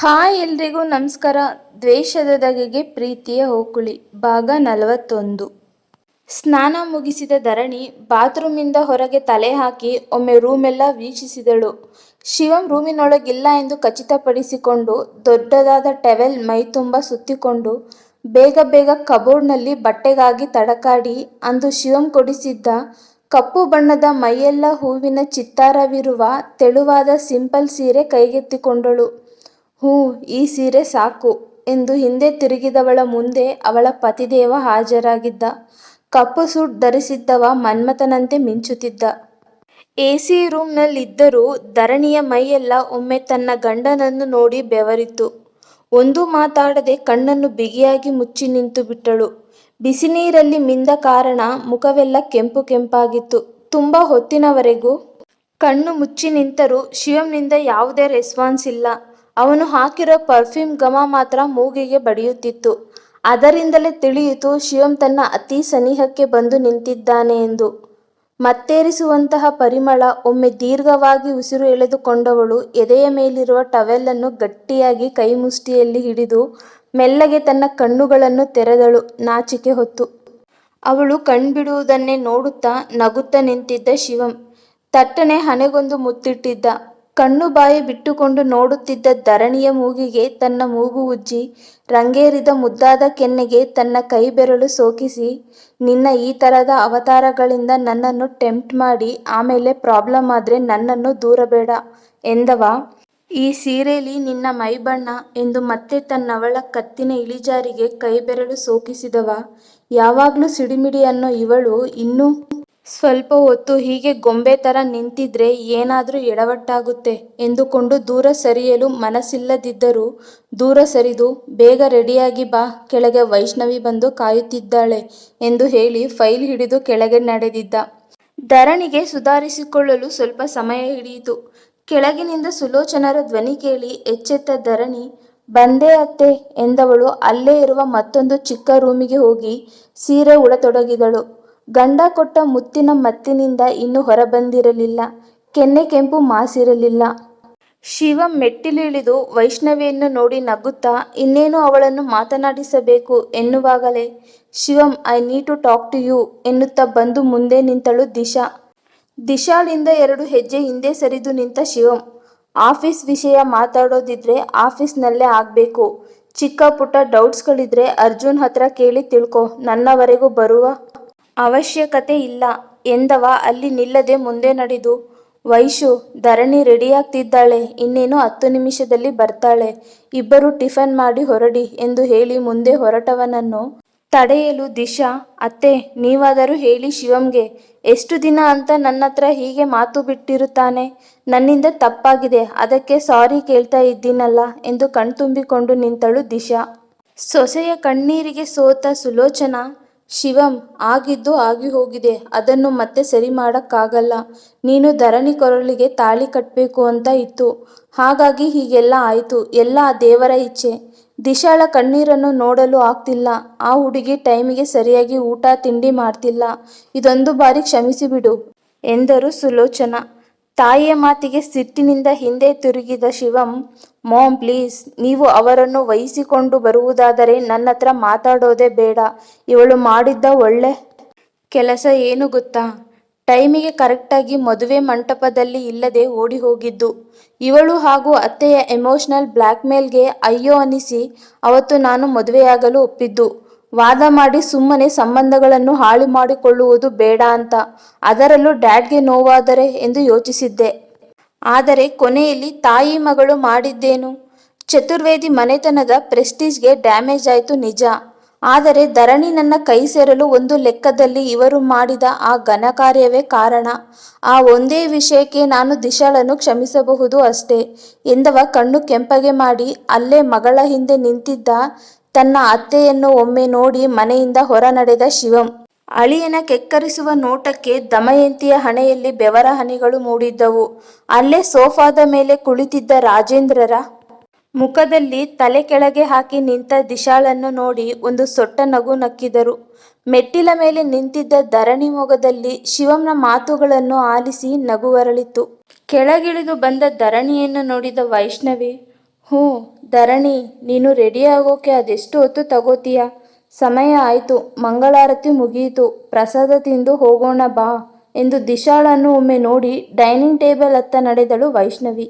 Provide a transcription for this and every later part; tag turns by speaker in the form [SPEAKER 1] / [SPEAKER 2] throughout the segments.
[SPEAKER 1] Hi ಎಲ್ರಿಗೂ ನಮಸ್ಕಾರ. ದ್ವೇಷದ ಧಗೆಗೆ ಪ್ರೀತಿಯ ಹೋಕುಳಿ ಭಾಗ 41. ಸ್ನಾನ ಮುಗಿಸಿದ ಧರಣಿ ಬಾತ್ರೂಮಿಂದ ಹೊರಗೆ ತಲೆ ಹಾಕಿ ಒಮ್ಮೆ ರೂಮೆಲ್ಲ ವೀಕ್ಷಿಸಿದಳು. ಶಿವಂ ರೂಮಿನೊಳಗಿಲ್ಲ ಎಂದು ಖಚಿತಪಡಿಸಿಕೊಂಡು ದೊಡ್ಡದಾದ ಟವೆಲ್ ಮೈತುಂಬ ಸುತ್ತಿಕೊಂಡು ಬೇಗ ಬೇಗ ಕಬೋರ್ಡ್ನಲ್ಲಿ ಬಟ್ಟೆಗಾಗಿ ತಡಕಾಡಿ ಅಂದು ಶಿವಂ ಕೊಡಿಸಿದ್ದ ಕಪ್ಪು ಬಣ್ಣದ ಮೈಯೆಲ್ಲ ಹೂವಿನ ಚಿತ್ತಾರವಿರುವ ತೆಳುವಾದ ಸಿಂಪಲ್ ಸೀರೆ ಕೈಗೆತ್ತಿಕೊಂಡಳು. ಈ ಸೀರೆ ಸಾಕು ಎಂದು ಹಿಂದೆ ತಿರುಗಿದವಳ ಮುಂದೆ ಅವಳ ಪತಿದೇವ ಹಾಜರಾಗಿದ್ದ. ಕಪ್ಪು ಸೂಟ್ ಧರಿಸಿದ್ದವ ಮನ್ಮಥನಂತೆ ಮಿಂಚುತ್ತಿದ್ದ. ಎಸಿ ರೂಮ್ನಲ್ಲಿದ್ದರೂ ಧರಣಿಯ ಮೈಯೆಲ್ಲ ಒಮ್ಮೆ ತನ್ನ ಗಂಡನನ್ನು ನೋಡಿ ಬೆವರಿತು. ಒಂದೂ ಮಾತಾಡದೆ ಕಣ್ಣನ್ನು ಬಿಗಿಯಾಗಿ ಮುಚ್ಚಿ ನಿಂತು ಬಿಟ್ಟಳು. ಬಿಸಿನೀರಲ್ಲಿ ಮಿಂದ ಕಾರಣ ಮುಖವೆಲ್ಲ ಕೆಂಪು ಕೆಂಪಾಗಿತ್ತು. ತುಂಬ ಹೊತ್ತಿನವರೆಗೂ ಕಣ್ಣು ಮುಚ್ಚಿ ನಿಂತರೂ ಶಿವಂನಿಂದ ಯಾವುದೇ ರೆಸ್ಪಾನ್ಸ್ ಇಲ್ಲ. ಅವನು ಹಾಕಿರೋ ಪರ್ಫ್ಯೂಮ್ ಘಮ ಮಾತ್ರ ಮೂಗಿಗೆ ಬಡಿಯುತ್ತಿತ್ತು. ಅದರಿಂದಲೇ ತಿಳಿಯಿತು ಶಿವಂ ತನ್ನ ಅತಿ ಸನಿಹಕ್ಕೆ ಬಂದು ನಿಂತಿದ್ದಾನೆ ಎಂದು. ಮತ್ತೇರಿಸುವಂತಹ ಪರಿಮಳ. ಒಮ್ಮೆ ದೀರ್ಘವಾಗಿ ಉಸಿರು ಎಳೆದುಕೊಂಡವಳು ಎದೆಯ ಮೇಲಿರುವ ಟವೆಲ್ಲನ್ನು ಗಟ್ಟಿಯಾಗಿ ಕೈಮುಷ್ಟಿಯಲ್ಲಿ ಹಿಡಿದು ಮೆಲ್ಲಗೆ ತನ್ನ ಕಣ್ಣುಗಳನ್ನು ತೆರೆದಳು ನಾಚಿಕೆ ಹೊತ್ತು. ಅವಳು ಕಣ್ಬಿಡುವುದನ್ನೇ ನೋಡುತ್ತಾ ನಗುತ್ತಾ ನಿಂತಿದ್ದ ಶಿವಂ ತಟ್ಟನೆ ಹಣೆಗೊಂದು ಮುತ್ತಿಟ್ಟಿದ್ದ. ಕಣ್ಣು ಬಾಯಿ ಬಿಟ್ಟುಕೊಂಡು ನೋಡುತ್ತಿದ್ದ ಧರಣಿಯ ಮೂಗಿಗೆ ತನ್ನ ಮೂಗು ಉಜ್ಜಿ ರಂಗೇರಿದ ಮುದ್ದಾದ ಕೆನ್ನೆಗೆ ತನ್ನ ಕೈ ಬೆರಳು ಸೋಕಿಸಿ, ನಿನ್ನ ಈ ಥರದ ಅವತಾರಗಳಿಂದ ನನ್ನನ್ನು ಟೆಂಪ್ಟ್ ಮಾಡಿ ಆಮೇಲೆ ಪ್ರಾಬ್ಲಮ್ ಆದ್ರೆ ನನ್ನನ್ನು ದೂರಬೇಡ ಎಂದವ. ಈ ಸೀರೆಲಿ ನಿನ್ನ ಮೈಬಣ್ಣ ಎಂದು ಮತ್ತೆ ತನ್ನವಳ ಕತ್ತಿನ ಇಳಿಜಾರಿಗೆ ಕೈ ಬೆರಳು ಸೋಕಿಸಿದವ. ಯಾವಾಗ್ಲೂ ಸಿಡಿಮಿಡಿ ಅನ್ನೋ ಇವಳು ಇನ್ನೂ ಸ್ವಲ್ಪ ಹೊತ್ತು ಹೀಗೆ ಗೊಂಬೆ ಥರ ನಿಂತಿದ್ರೆ ಏನಾದ್ರೂ ಎಡವಟ್ಟಾಗುತ್ತೆ ಎಂದುಕೊಂಡು ದೂರ ಸರಿಯಲು ಮನಸ್ಸಿಲ್ಲದಿದ್ದರೂ ದೂರ ಸರಿದು, ಬೇಗ ರೆಡಿಯಾಗಿ ಬಾ, ಕೆಳಗೆ ವೈಷ್ಣವಿ ಬಂದು ಕಾಯುತ್ತಿದ್ದಾಳೆ ಎಂದು ಹೇಳಿ ಫೈಲ್ ಹಿಡಿದು ಕೆಳಗೆ ನಡೆದಿದ್ದ. ಧರಣಿಗೆ ಸುಧಾರಿಸಿಕೊಳ್ಳಲು ಸ್ವಲ್ಪ ಸಮಯ ಹಿಡಿಯಿತು. ಕೆಳಗಿನಿಂದ ಸುಲೋಚನರ ಧ್ವನಿ ಕೇಳಿ ಎಚ್ಚೆತ್ತ ಧರಣಿ, ಬಂದೆ ಅತ್ತೆ ಎಂದವಳು ಅಲ್ಲೇ ಇರುವ ಮತ್ತೊಂದು ಚಿಕ್ಕ ರೂಮಿಗೆ ಹೋಗಿ ಸೀರೆ ಉಡತೊಡಗಿದಳು. ಗಂಡ ಕೊಟ್ಟ ಮುತ್ತಿನ ಮತ್ತಿನಿಂದ ಇನ್ನೂ ಹೊರಬಂದಿರಲಿಲ್ಲ. ಕೆನ್ನೆ ಕೆಂಪು ಮಾಸಿರಲಿಲ್ಲ. ಶಿವಂ ಮೆಟ್ಟಿಲಿಳಿದು ವೈಷ್ಣವಿಯನ್ನು ನೋಡಿ ನಗುತ್ತಾ ಇನ್ನೇನು ಅವಳನ್ನು ಮಾತನಾಡಿಸಬೇಕು ಎನ್ನುವಾಗಲೇ, Shivam, I need to talk to you ಎನ್ನುತ್ತಾ ಬಂದು ಮುಂದೆ ನಿಂತಳು ದಿಶಾ. ದಿಶಾಳಿಂದ 2 ಹೆಜ್ಜೆ ಹಿಂದೆ ಸರಿದು ನಿಂತ ಶಿವಂ, ಆಫೀಸ್ ವಿಷಯ ಮಾತಾಡೋದಿದ್ರೆ ಆಫೀಸ್ನಲ್ಲೇ ಆಗ್ಬೇಕು. ಚಿಕ್ಕ ಪುಟ್ಟ ಡೌಟ್ಸ್ಗಳಿದ್ರೆ ಅರ್ಜುನ್ ಹತ್ರ ಕೇಳಿ ತಿಳ್ಕೊ, ನನ್ನವರೆಗೂ ಬರುವ ಅವಶ್ಯಕತೆ ಇಲ್ಲ ಎಂದವ ಅಲ್ಲಿ ನಿಲ್ಲದೆ ಮುಂದೆ ನಡೆದು, ವೈಶು, ಧರಣಿ ರೆಡಿಯಾಗ್ತಿದ್ದಾಳೆ, ಇನ್ನೇನು 10 ನಿಮಿಷದಲ್ಲಿ ಬರ್ತಾಳೆ, ಇಬ್ಬರು ಟಿಫನ್ ಮಾಡಿ ಹೊರಡಿ ಎಂದು ಹೇಳಿ ಮುಂದೆ ಹೊರಟವನನ್ನು ತಡೆಯಲು ದಿಶಾ, ಅತ್ತೆ ನೀವಾದರೂ ಹೇಳಿ ಶಿವಂಗೆ, ಎಷ್ಟು ದಿನ ಅಂತ ನನ್ನತ್ರ ಹೀಗೆ ಮಾತು ಬಿಟ್ಟಿರುತ್ತಾನೆ, ನನ್ನಿಂದ ತಪ್ಪಾಗಿದೆ, ಅದಕ್ಕೆ ಸಾರಿ ಕೇಳ್ತಾ ಇದ್ದೀನಲ್ಲ ಎಂದು ಕಣ್ತುಂಬಿಕೊಂಡು ನಿಂತಳು ದಿಶಾ. ಸೊಸೆಯ ಕಣ್ಣೀರಿಗೆ ಸೋತ ಸುಲೋಚನಾ, ಶಿವಂ, ಆಗಿದ್ದು ಆಗಿ ಹೋಗಿದೆ, ಅದನ್ನು ಮತ್ತೆ ಸರಿ ಮಾಡಕ್ಕಾಗಲ್ಲ, ನೀನು ಧರಣಿ ಕೊರಳಿಗೆ ತಾಳಿ ಕಟ್ಟಬೇಕು ಅಂತ ಇತ್ತು, ಹಾಗಾಗಿ ಹೀಗೆಲ್ಲ ಆಯ್ತು, ಎಲ್ಲ ಆ ದೇವರ ಇಚ್ಛೆ. ದಿಶಾಳ ಕಣ್ಣೀರನ್ನು ನೋಡಲು ಆಗ್ತಿಲ್ಲ. ಆ ಹುಡುಗಿ ಟೈಮಿಗೆ ಸರಿಯಾಗಿ ಊಟ ತಿಂಡಿ ಮಾಡ್ತಿಲ್ಲ, ಇದೊಂದು ಬಾರಿ ಕ್ಷಮಿಸಿಬಿಡು ಎಂದರು ಸುಲೋಚನಾ. ತಾಯಿಯ ಮಾತಿಗೆ ಸಿಟ್ಟಿನಿಂದ ಹಿಂದೆ ತಿರುಗಿದ ಶಿವಂ, ಮಾಮ್ ಪ್ಲೀಸ್, ನೀವು ಅವರನ್ನು ವಹಿಸಿಕೊಂಡು ಬರುವುದಾದರೆ ನನ್ನತ್ರ ಮಾತಾಡೋದೇ ಬೇಡ. ಇವಳು ಮಾಡಿದ್ದ ಒಳ್ಳೆ ಕೆಲಸ ಏನು ಗೊತ್ತಾ, ಟೈಮಿಗೆ ಕರೆಕ್ಟಾಗಿ ಮದುವೆ ಮಂಟಪದಲ್ಲಿ ಇಲ್ಲದೆ ಓಡಿ ಹೋಗಿದ್ದು. ಇವಳು ಹಾಗೂ ಅತ್ತೆಯ ಎಮೋಷನಲ್ ಬ್ಲ್ಯಾಕ್ಮೇಲ್ಗೆ ಅಯ್ಯೋ ಅನಿಸಿ ಅವತ್ತು ನಾನು ಮದುವೆಯಾಗಲು ಒಪ್ಪಿದ್ದು. ವಾದ ಮಾಡಿ ಸುಮ್ಮನೆ ಸಂಬಂಧಗಳನ್ನು ಹಾಳು ಮಾಡಿಕೊಳ್ಳುವುದು ಬೇಡ ಅಂತ, ಅದರಲ್ಲೂ ಡ್ಯಾಡ್ಗೆ ನೋವಾದರೆ ಎಂದು ಯೋಚಿಸಿದ್ದೆ. ಆದರೆ ಕೊನೆಯಲ್ಲಿ ತಾಯಿ ಮಗಳು ಮಾಡಿದ್ದೇನು, ಚತುರ್ವೇದಿ ಮನೆತನದ ಪ್ರೆಸ್ಟೀಜ್ಗೆ ಡ್ಯಾಮೇಜ್ ಆಯ್ತು ನಿಜ. ಆದರೆ ಧರಣಿ ನನ್ನ ಕೈ ಸೇರಲು ಒಂದು ಲೆಕ್ಕದಲ್ಲಿ ಇವರು ಮಾಡಿದ ಆ ಘನಕಾರ್ಯವೇ ಕಾರಣ. ಆ ಒಂದೇ ವಿಷಯಕ್ಕೆ ನಾನು ದಿಶಾಳನ್ನು ಕ್ಷಮಿಸಬಹುದು ಅಷ್ಟೇ ಎಂದವ ಕಣ್ಣು ಕೆಂಪಗೆ ಮಾಡಿ ಅಲ್ಲೇ ಮಗಳ ಹಿಂದೆ ನಿಂತಿದ್ದ ತನ್ನ ಅತ್ತೆಯನ್ನು ಒಮ್ಮೆ ನೋಡಿ ಮನೆಯಿಂದ ಹೊರ ನಡೆದ ಶಿವಂ. ಅಳಿಯನ ಕೆಕ್ಕರಿಸುವ ನೋಟಕ್ಕೆ ದಮಯಂತಿಯ ಹಣೆಯಲ್ಲಿ ಬೆವರ ಹನಿಗಳು ಮೂಡಿದ್ದವು. ಅಲ್ಲೇ ಸೋಫಾದ ಮೇಲೆ ಕುಳಿತಿದ್ದ ರಾಜೇಂದ್ರರ ಮುಖದಲ್ಲಿ ತಲೆ ಕೆಳಗೆ ಹಾಕಿ ನಿಂತ ದಿಶಾಳನ್ನು ನೋಡಿ ಒಂದು ಸೊಟ್ಟ ನಗು ನಕ್ಕಿದರು. ಮೆಟ್ಟಿಲ ಮೇಲೆ ನಿಂತಿದ್ದ ಧರಣಿ ಮೊಗದಲ್ಲಿ ಶಿವಂನ ಮಾತುಗಳನ್ನು ಆಲಿಸಿ ನಗು ಅರಳಿತು. ಕೆಳಗಿಳಿದು ಬಂದ ಧರಣಿಯನ್ನು ನೋಡಿದ ವೈಷ್ಣವಿ, ಧರಣಿ, ನೀನು ರೆಡಿ ಆಗೋಕೆ ಅದೆಷ್ಟು ಹೊತ್ತು ತಗೋತೀಯ? ಸಮಯ ಆಯಿತು, ಮಂಗಳಾರತಿ ಮುಗಿಯಿತು, ಪ್ರಸಾದ ತಿಂದು ಹೋಗೋಣ ಬಾ ಎಂದು ದಿಶಾಳನ್ನು ಒಮ್ಮೆ ನೋಡಿ ಡೈನಿಂಗ್ ಟೇಬಲ್ ಹತ್ತ ನಡೆದಳು ವೈಷ್ಣವಿ.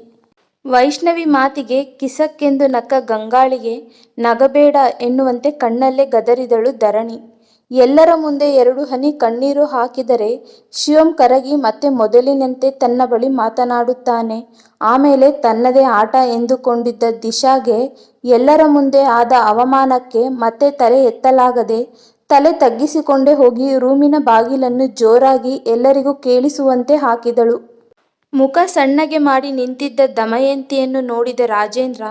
[SPEAKER 1] ವೈಷ್ಣವಿ ಮಾತಿಗೆ ಕಿಸಕ್ಕೆಂದು ನಕ್ಕ ಗಂಗಾಳಿಗೆ ನಗಬೇಡ ಎನ್ನುವಂತೆ ಕಣ್ಣಲ್ಲೇ ಗದರಿದಳು ಧರಣಿ. ಎಲ್ಲರ ಮುಂದೆ 2 ಹನಿ ಕಣ್ಣೀರು ಹಾಕಿದರೆ ಶಿವಂ ಕರಗಿ ಮತ್ತೆ ಮೊದಲಿನಂತೆ ತನ್ನ ಬಳಿ ಮಾತನಾಡುತ್ತಾನೆ. ಆಮೇಲೆ ತನ್ನದೇ ಆಟ ಎಂದುಕೊಂಡಿದ್ದ ದಿಶಾಗೆ ಎಲ್ಲರ ಮುಂದೆ ಆದ ಅವಮಾನಕ್ಕೆ ಮತ್ತೆ ತಲೆ ಎತ್ತಲಾಗದೆ ತಲೆ ತಗ್ಗಿಸಿಕೊಂಡೇ ಹೋಗಿ ರೂಮಿನ ಬಾಗಿಲನ್ನು ಜೋರಾಗಿ ಎಲ್ಲರಿಗೂ ಕೇಳಿಸುವಂತೆ ಹಾಕಿದಳು. ಮುಖ ಸಣ್ಣಗೆ ಮಾಡಿ ನಿಂತಿದ್ದ ದಮಯಂತಿಯನ್ನು ನೋಡಿದ ರಾಜೇಂದ್ರ,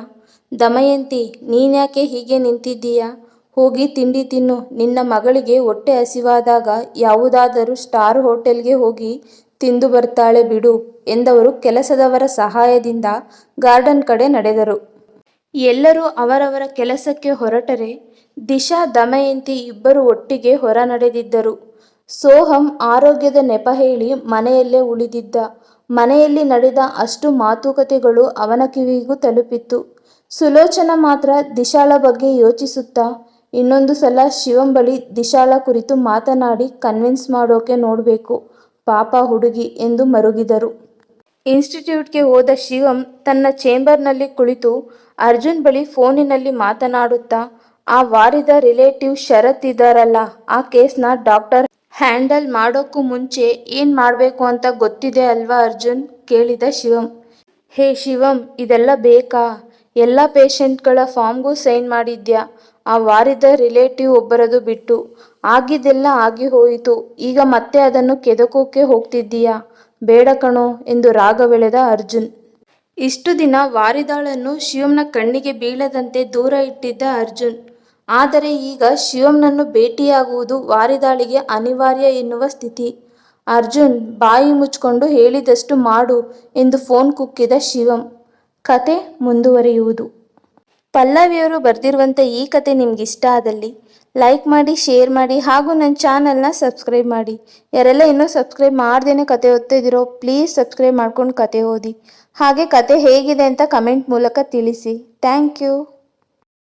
[SPEAKER 1] ದಮಯಂತಿ, ನೀನ್ಯಾಕೆ ಹೀಗೆ ನಿಂತಿದ್ದೀಯಾ? ಹೋಗಿ ತಿಂಡಿ ತಿನ್ನು. ನಿನ್ನ ಮಗಳಿಗೆ ಹೊಟ್ಟೆ ಹಸಿವಾದಾಗ ಯಾವುದಾದರೂ ಸ್ಟಾರ್ ಹೋಟೆಲ್ಗೆ ಹೋಗಿ ತಿಂದು ಬರ್ತಾಳೆ ಬಿಡು ಎಂದವರು ಕೆಲಸದವರ ಸಹಾಯದಿಂದ ಗಾರ್ಡನ್ ಕಡೆ ನಡೆದರು. ಎಲ್ಲರೂ ಅವರವರ ಕೆಲಸಕ್ಕೆ ಹೊರಟರೆ ದಿಶಾ ದಮಯಂತಿ ಇಬ್ಬರು ಒಟ್ಟಿಗೆ ಹೊರ ನಡೆದಿದ್ದರು. ಸೋಹಂ ಆರೋಗ್ಯದ ನೆಪ ಹೇಳಿ ಮನೆಯಲ್ಲೇ ಉಳಿದಿದ್ದ. ಮನೆಯಲ್ಲಿ ನಡೆದ ಅಷ್ಟು ಮಾತುಕತೆಗಳು ಅವನ ಕಿವಿಗೂ ತಲುಪಿತ್ತು. ಸುಲೋಚನಾ ಮಾತ್ರ ದಿಶಾಳ ಬಗ್ಗೆ ಯೋಚಿಸುತ್ತಾ, ಇನ್ನೊಂದು ಸಲ ಶಿವಂ ಬಳಿ ದಿಶಾಳ ಕುರಿತು ಮಾತನಾಡಿ ಕನ್ವಿನ್ಸ್ ಮಾಡೋಕೆ ನೋಡಬೇಕು, ಪಾಪ ಹುಡುಗಿ ಎಂದು ಮರುಗಿದರು. ಇನ್ಸ್ಟಿಟ್ಯೂಟ್ಗೆ ಹೋದ ಶಿವಂ ತನ್ನ ಚೇಂಬರ್ನಲ್ಲಿ ಕುಳಿತು ಅರ್ಜುನ್ ಬಳಿ ಫೋನಿನಲ್ಲಿ ಮಾತನಾಡುತ್ತಾ, ಆ ವಾರಿದ ರಿಲೇಟಿವ್ ಶರತ್ ಇದ್ದಾರಲ್ಲ, ಆ ಕೇಸ್ನ ಡಾಕ್ಟರ್ ಹ್ಯಾಂಡಲ್ ಮಾಡೋಕ್ಕೂ ಮುಂಚೆ ಏನು ಮಾಡಬೇಕು ಅಂತ ಗೊತ್ತಿದೆ ಅಲ್ವಾ ಅರ್ಜುನ್? ಕೇಳಿದ ಶಿವಂ. ಹೇ ಶಿವಂ, ಇದೆಲ್ಲ ಬೇಕಾ? ಎಲ್ಲ ಪೇಷಂಟ್ಗಳ ಫಾರ್ಮ್ಗೂ ಸೈನ್ ಮಾಡಿದ್ಯಾ? ಆ ವಾರಿದ ರಿಲೇಟಿವ್ ಒಬ್ಬರದು ಬಿಟ್ಟು. ಆಗಿದ್ದೆಲ್ಲ ಆಗಿ ಹೋಯಿತು, ಈಗ ಮತ್ತೆ ಅದನ್ನು ಕೆದಕೋಕೆ ಹೋಗ್ತಿದ್ದೀಯಾ? ಬೇಡ ಕಣೋ ಎಂದು ರಾಗವೆಳೆದ ಅರ್ಜುನ್. ಇಷ್ಟು ದಿನ ವಾರಿದಾಳನ್ನು ಶಿವಂನ ಕಣ್ಣಿಗೆ ಬೀಳದಂತೆ ದೂರ ಇಟ್ಟಿದ್ದ ಅರ್ಜುನ್. ಆದರೆ ಈಗ ಶಿವಂನನ್ನು ಭೇಟಿಯಾಗುವುದು ವಾರಿದಾಳಿಗೆ ಅನಿವಾರ್ಯ ಎನ್ನುವ ಸ್ಥಿತಿ. ಅರ್ಜುನ್, ಬಾಯಿ ಮುಚ್ಕೊಂಡು ಹೇಳಿದಷ್ಟು ಮಾಡು ಎಂದು ಫೋನ್ ಕುಕ್ಕಿದ ಶಿವಂ. ಕತೆ ಮುಂದುವರಿಯುವುದು. ಪಲ್ಲವಿಯವರು ಬರೆದಿರುವಂಥ ಈ ಕತೆ ನಿಮ್ಗಿಷ್ಟ ಆದಲ್ಲಿ ಲೈಕ್ ಮಾಡಿ, ಶೇರ್ ಮಾಡಿ ಹಾಗೂ ನನ್ನ ಚಾನಲ್ನ ಸಬ್ಸ್ಕ್ರೈಬ್ ಮಾಡಿ. ಯಾರೆಲ್ಲ ಇನ್ನೂ ಸಬ್ಸ್ಕ್ರೈಬ್ ಮಾಡ್ದೇನೆ ಕತೆ ಓದ್ತಿದ್ದೀರೋ ಪ್ಲೀಸ್ ಸಬ್ಸ್ಕ್ರೈಬ್ ಮಾಡ್ಕೊಂಡು ಕತೆ ಓದಿ. ಹಾಗೆ ಕತೆ ಹೇಗಿದೆ ಅಂತ ಕಮೆಂಟ್ ಮೂಲಕ ತಿಳಿಸಿ. Thank you.